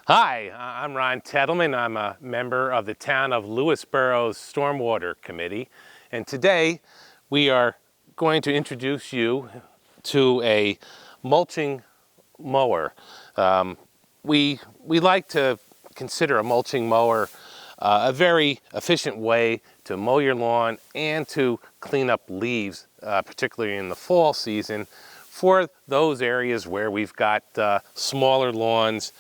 Hi, I'm Ron Tettleman. I'm a member of the Town of Lewisborough's Stormwater Committee, and today we are going to introduce you to a mulching mower. We like to consider a mulching mower a very efficient way to mow your lawn and to clean up leaves, particularly in the fall season, for those areas where we've got smaller lawns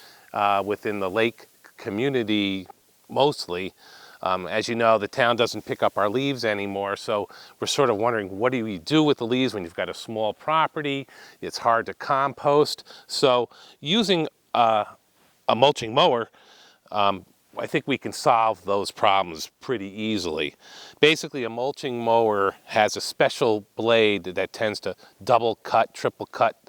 within the lake community mostly. As you know, the town doesn't pick up our leaves anymore, so we're sort of wondering, what do we do with the leaves when you've got a small property? It's hard to compost. So using a mulching mower, I think we can solve those problems pretty easily. Basically, a mulching mower has a special blade that tends to double cut, triple cut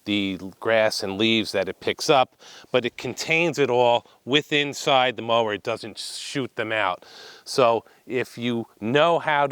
the grass and leaves that it picks up, but it contains it all within inside the mower. It doesn't shoot them out. So if you know how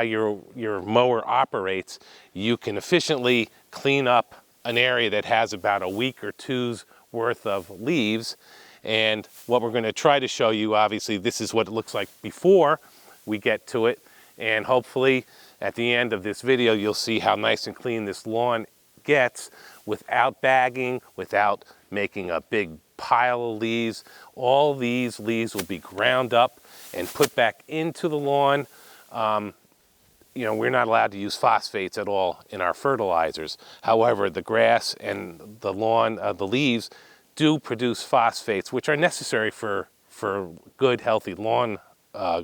your mower operates, you can efficiently clean up an area that has about a week or two's worth of leaves. And what we're going to try to show you, obviously, this is what it looks like before we get to it. And hopefully at the end of this video, you'll see how nice and clean this lawn gets without bagging, without making a big pile of leaves. All these leaves will be ground up and put back into the lawn. We're not allowed to use phosphates at all in our fertilizers. However, the grass and the lawn, the leaves, do produce phosphates, which are necessary for good, healthy lawn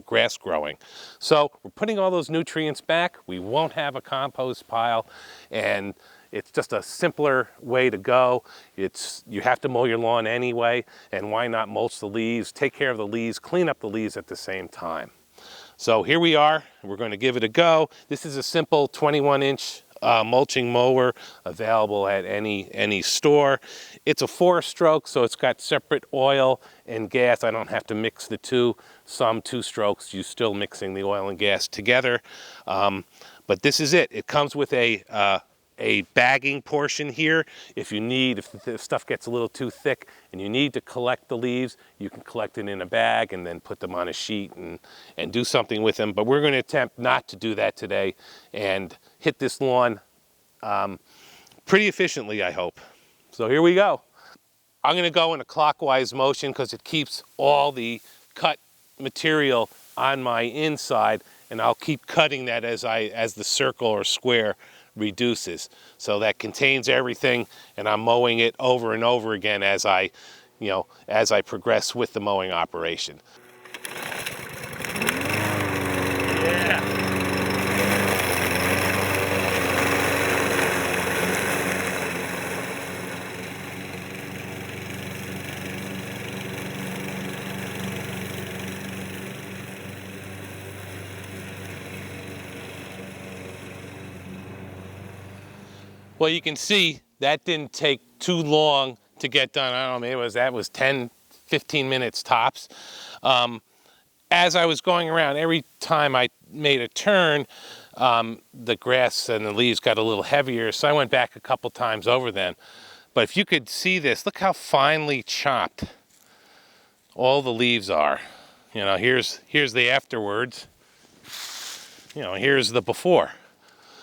grass growing. So we're putting all those nutrients back. We won't have a compost pile, and it's just a simpler way to go. You have to mow your lawn anyway, and why not mulch the leaves, take care of the leaves, clean up the leaves at the same time. So here we are. We're going to give it a go. This is a simple 21-inch mulching mower available at any store. It's a 4-stroke, so it's got separate oil and gas. I don't have to mix the two. Some 2-strokes, you're still mixing the oil and gas together. But this is it. It comes with a bagging portion here. If the stuff gets a little too thick and you need to collect the leaves, you can collect it in a bag and then put them on a sheet and do something with them. But we're going to attempt not to do that today and hit this lawn pretty efficiently, I hope. So here we go. I'm going to go in a clockwise motion because it keeps all the cut material on my inside, and I'll keep cutting that as the circle or square reduces. So that contains everything, and I'm mowing it over and over again as I progress with the mowing operation. Yeah. Well, you can see that didn't take too long to get done. I don't know, that was 10, 15 minutes tops. As I was going around, every time I made a turn, the grass and the leaves got a little heavier, so I went back a couple times over them. But if you could see this, look how finely chopped all the leaves are. Here's the afterwards. Here's the before.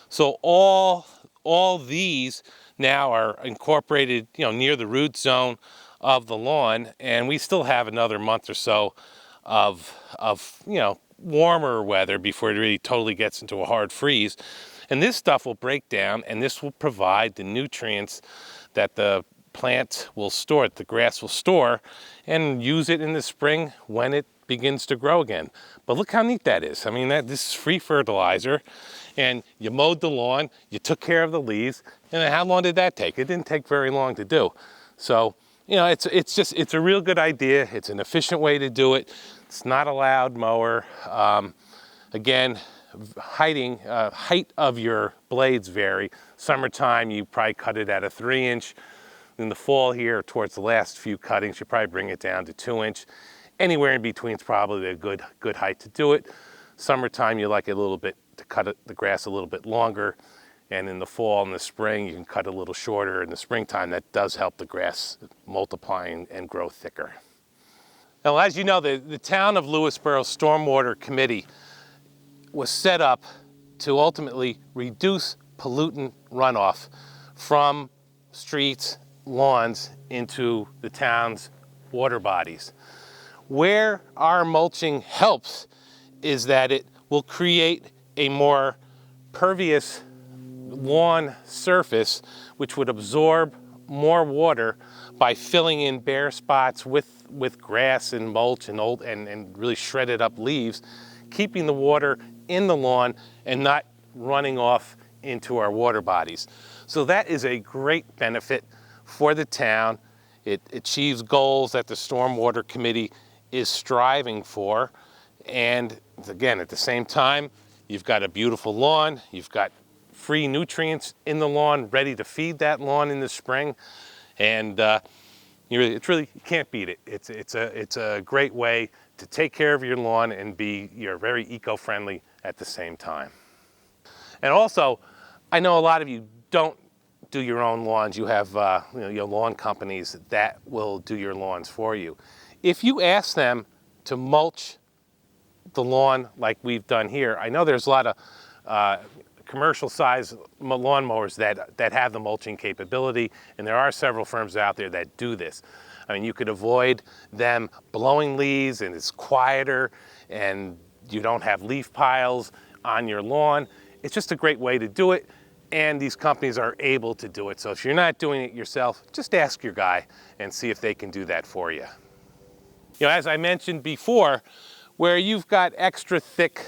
So all these now are incorporated, near the root zone of the lawn, and we still have another month or so of warmer weather before it really totally gets into a hard freeze. And this stuff will break down, and this will provide the nutrients that the plant will store, the grass will store, and use it in the spring when it begins to grow again. But look how neat that is. I mean, this is free fertilizer, and you mowed the lawn, you took care of the leaves, and how long did that take? It didn't take very long to do. So, it's a real good idea. It's an efficient way to do it. It's not a loud mower. Again, height of your blades vary. Summertime, you probably cut it at a 3-inch. In the fall here, towards the last few cuttings, you probably bring it down to 2-inch. Anywhere in between is probably a good height to do it. Summertime, you like it a little bit to cut the grass a little bit longer. And in the fall and the spring, you can cut a little shorter. In the springtime, that does help the grass multiply and grow thicker. Now, as you know, the town of Lewisboro Stormwater Committee was set up to ultimately reduce pollutant runoff from streets, lawns into the town's water bodies. Where our mulching helps is that it will create a more pervious lawn surface which would absorb more water by filling in bare spots with grass and mulch and really shredded up leaves, keeping the water in the lawn and not running off into our water bodies. So that is a great benefit for the town. It achieves goals that the Stormwater Committee is striving for. And again, at the same time, you've got a beautiful lawn, you've got free nutrients in the lawn, ready to feed that lawn in the spring. And you can't beat it. It's a great way to take care of your lawn and you're very eco-friendly at the same time. And also, I know a lot of you don't do your own lawns. You have your lawn companies that will do your lawns for you. If you ask them to mulch the lawn like we've done here, I know there's a lot of commercial size lawnmowers that have the mulching capability, and there are several firms out there that do this. I mean, you could avoid them blowing leaves, and it's quieter, and you don't have leaf piles on your lawn. It's just a great way to do it, and these companies are able to do it. So if you're not doing it yourself, just ask your guy and see if they can do that for you. You know, as I mentioned before, where you've got extra thick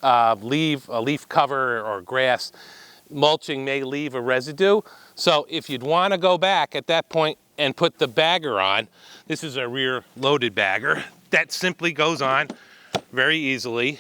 leaf cover or grass, mulching may leave a residue. So if you'd want to go back at that point and put the bagger on, this is a rear loaded bagger that simply goes on very easily.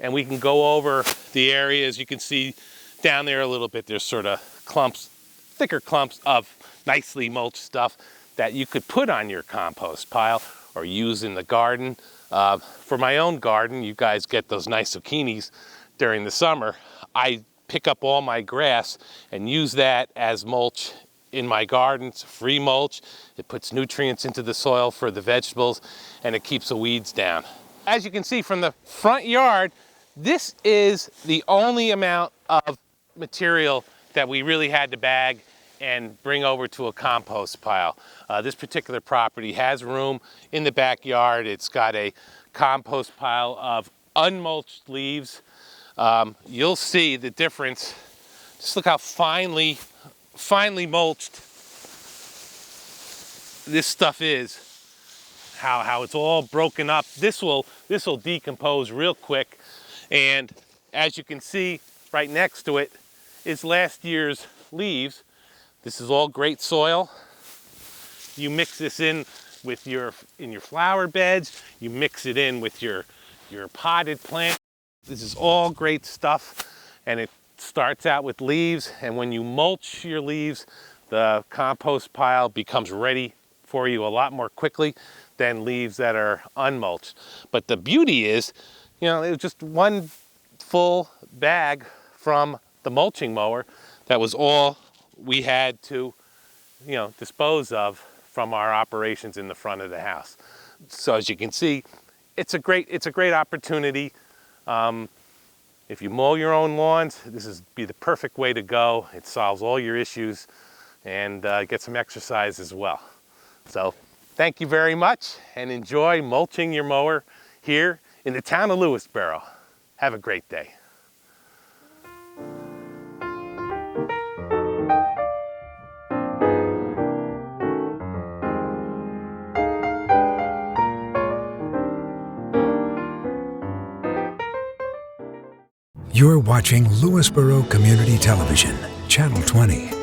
And we can go over the areas. You can see down there a little bit, there's sort of clumps, thicker clumps of nicely mulched stuff that you could put on your compost pile or use in the garden. For my own garden, you guys get those nice zucchinis during the summer. I pick up all my grass and use that as mulch in my garden. It's free mulch. It puts nutrients into the soil for the vegetables, and it keeps the weeds down. As you can see from the front yard, this is the only amount of material that we really had to bag and bring over to a compost pile. This particular property has room in the backyard. It's got a compost pile of unmulched leaves. You'll see the difference. Just look how finely mulched this stuff is. How it's all broken up. This will decompose real quick. And as you can see, right next to it is last year's leaves. This is all great soil. You mix this in with your flower beds. You mix it in with your potted plant. This is all great stuff, and it starts out with leaves. And when you mulch your leaves, the compost pile becomes ready for you a lot more quickly than leaves that are unmulched. But the beauty is, you know, it was just one full bag from the mulching mower. That was all we had to, you know, dispose of from our operations in the front of the house. So as you can see, it's a great opportunity. If you mow your own lawns, this is be the perfect way to go. It solves all your issues and get some exercise as well. So thank you very much, and enjoy mulching your mower here in the town of Lewisboro. Have a great day. You're watching Lewisboro Community Television, Channel 20.